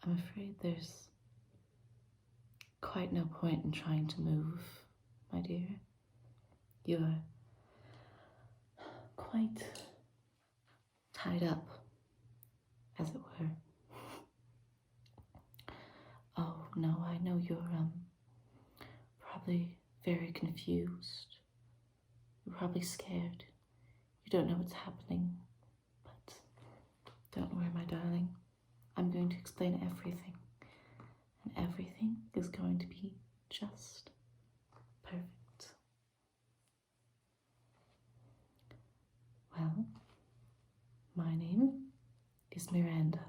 I'm afraid there's quite no point in trying to move, my dear. You're quite tied up, as it were. Oh, no, I know you're, probably very confused. You're probably scared. You don't know what's happening. But don't worry, my darling. I'm going to explain everything. And everything is going to be just perfect. Well, my name is Miranda.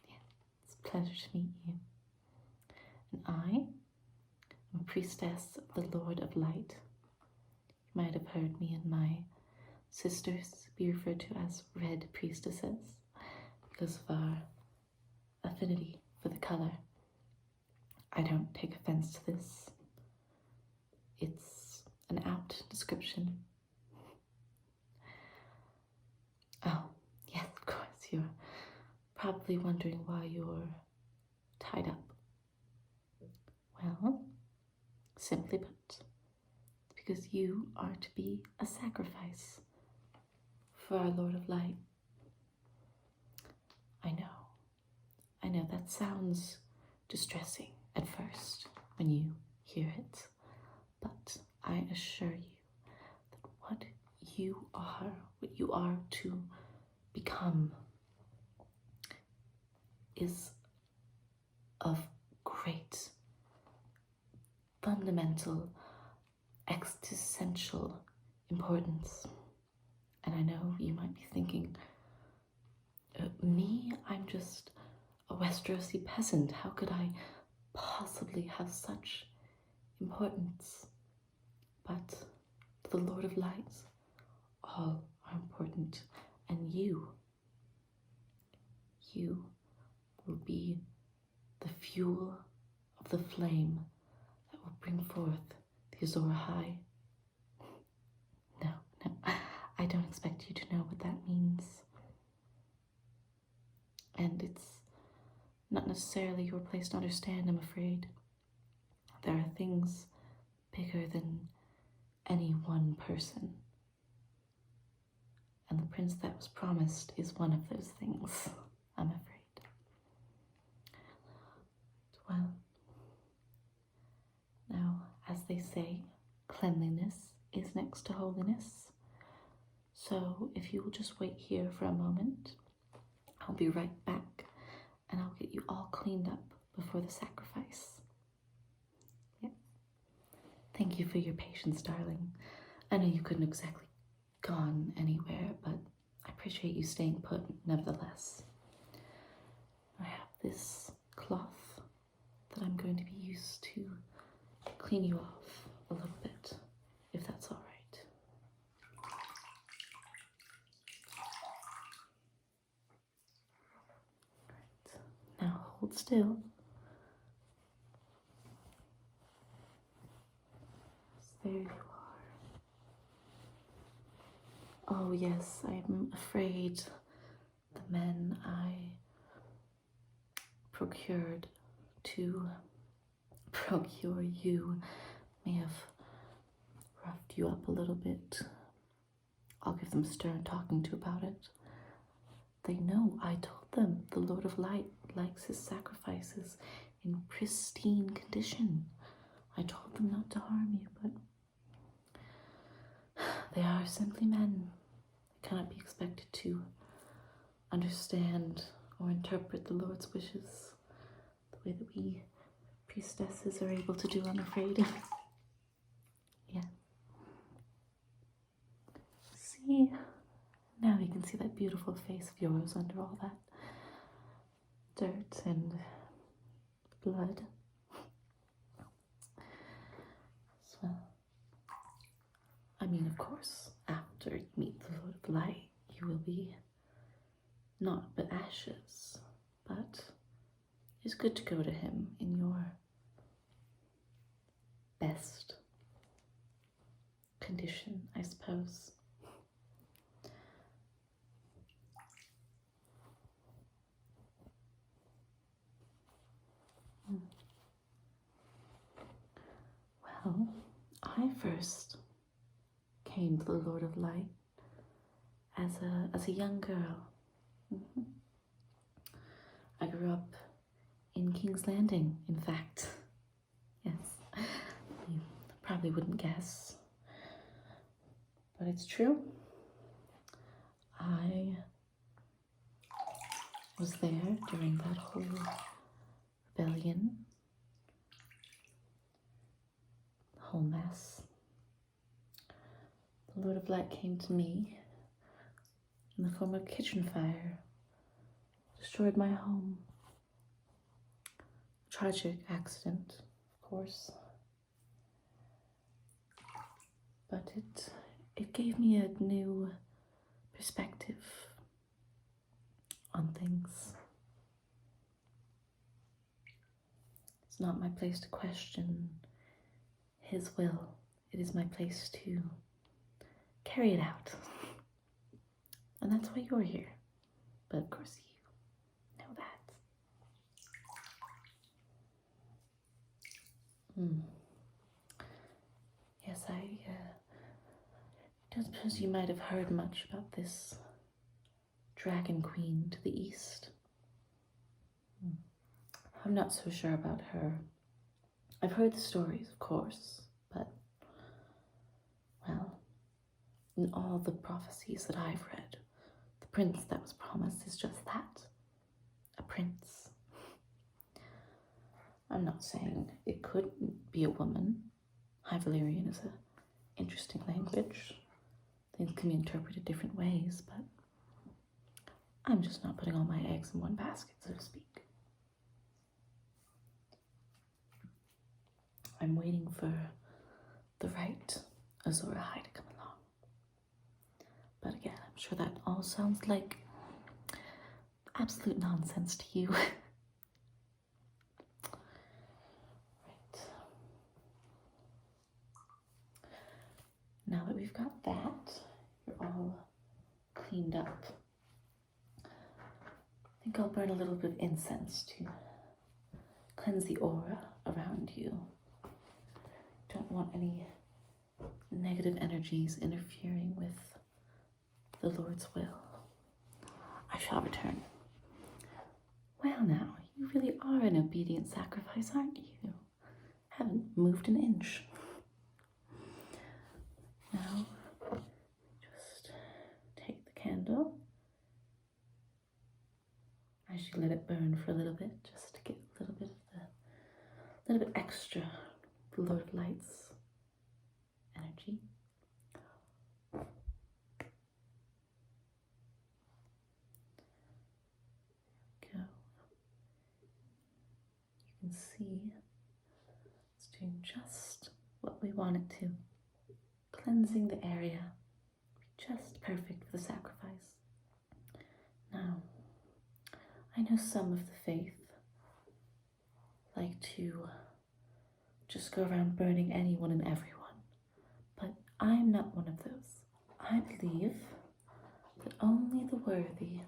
Yeah, it's a pleasure to meet you. And I am a priestess of the Lord of Light. You might have heard me and my sisters be referred to as red priestesses because of our affinity for the color. I don't take offense to this. It's an apt description. Oh, yes, of course, you're probably wondering why you're tied up. Well, simply put, it's because you are to be a sacrifice for our Lord of Light. I know that sounds distressing at first when you hear it, but I assure you that what you are to become is of great, fundamental, existential importance. And I know you might be thinking, me? I'm just a Westerosi peasant. How could I possibly have such importance? But to the Lord of Lights, all are important, and you will be the fuel of the flame that will bring forth the Azor Ahai. No, I don't expect you to know what that means. And it's not necessarily your place to understand, I'm afraid. There are things bigger than any one person. And the prince that was promised is one of those things, I'm afraid. Well, now, as they say, cleanliness is next to holiness. So if you will just wait here for a moment, I'll be right back and I'll get you all cleaned up before the sacrifice. Yeah. Thank you for your patience, darling. I know you couldn't exactly gone anywhere, but I appreciate you staying put nevertheless. I have this cloth that I'm going to be used to clean you off a little bit, if that's all right. Now hold still. There you are. Oh yes, I'm afraid the men I procured to procure you may have roughed you up a little bit. I'll give them a stern talking to about it. They know, I told them, the Lord of Light likes his sacrifices in pristine condition. I told them not to harm you, but they are simply men. They cannot be expected to understand or interpret the Lord's wishes the way that we priestesses are able to do, I'm afraid. Yeah. See? Now you can see that beautiful face of yours under all that dirt and blood. So, I mean, of course, after you meet the Lord of Light, you will be not but ashes, but it's good to go to him in your best condition, I suppose. Well, I first came to the Lord of Light as a young girl. Mhm. I grew up in King's Landing, in fact. Yes, you probably wouldn't guess, but it's true. I was there during that whole rebellion, the whole mess. The Lord of Light came to me in the form of kitchen fire, destroyed my home. Tragic accident, of course, but it gave me a new perspective on things. It's not my place to question his will. It is my place to carry it out. And that's why you're here. But of course you know that. Yes, I don't suppose you might have heard much about this Dragon Queen to the east. I'm not so sure about her. I've heard the stories, of course, but, well, in all the prophecies that I've read, the prince that was promised is just that, a prince. I'm not saying it couldn't be a woman. High Valyrian is an interesting language. Things can be interpreted different ways, but I'm just not putting all my eggs in one basket, so to speak. I'm waiting for the right Azor Ahai to come along. But again, I'm sure that all sounds like absolute nonsense to you. Right. Now that we've got that, you're all cleaned up. I think I'll burn a little bit of incense to cleanse the aura around you. Don't want any negative energies interfering with the Lord's will. I shall return. Well now, you really are an obedient sacrifice, aren't you? Haven't moved an inch. Now, just take the candle. I should let it burn for a little bit, just to get a little bit extra the Lord of Light's energy. Go. You can see it's doing just what we want it to. Cleansing the area, just perfect for the sacrifice. Now, I know some of the faith like to just go around burning anyone and everyone, but I'm not one of those. I believe that only the worthy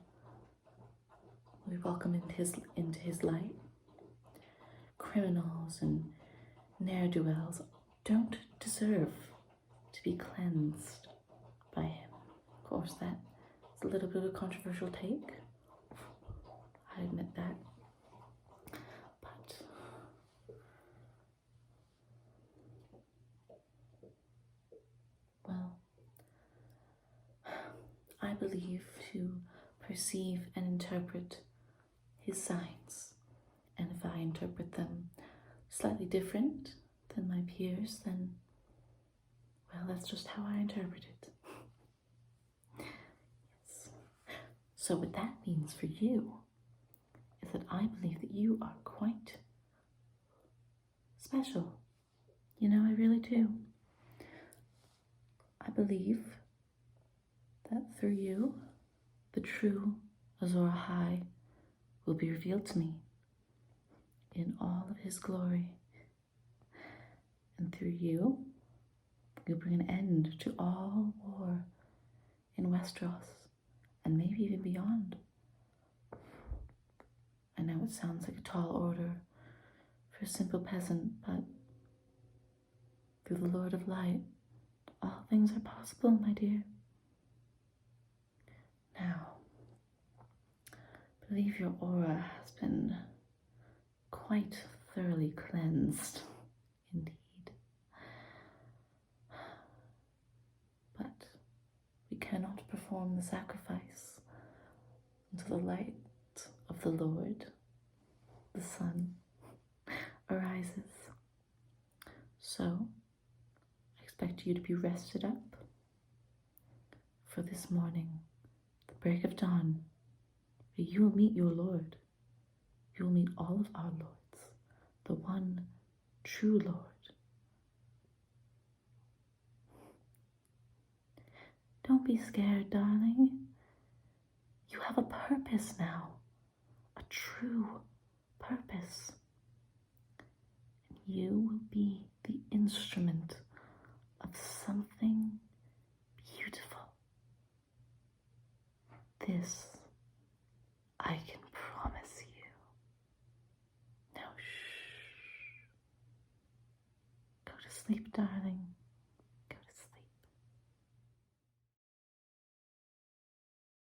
will be welcome into his light. Criminals and ne'er-do-wells don't deserve to be cleansed by him. Of course, that is a little bit of a controversial take. I admit that. But well, I believe to perceive and interpret his signs, and if I interpret them slightly different than my peers, then, well, that's just how I interpret it. Yes. So what that means for you is that I believe that you are quite special. You know, I really do. I believe that through you, the true Azor Ahai will be revealed to me in all of his glory. And through you, you'll bring an end to all war in Westeros, and maybe even beyond. I know it sounds like a tall order for a simple peasant, but through the Lord of Light, all things are possible, my dear. Now, I believe your aura has been quite thoroughly cleansed, indeed. But we cannot perform the sacrifice until the light of the Lord, the sun, arises. So, I expect you to be rested up for this morning, the break of dawn. You will meet your Lord. You will meet all of our lords, the one true Lord. Don't be scared, darling. You have a purpose now, a true purpose. And you will be the instrument of something beautiful. This I can promise you. Now, shh. Go to sleep, darling.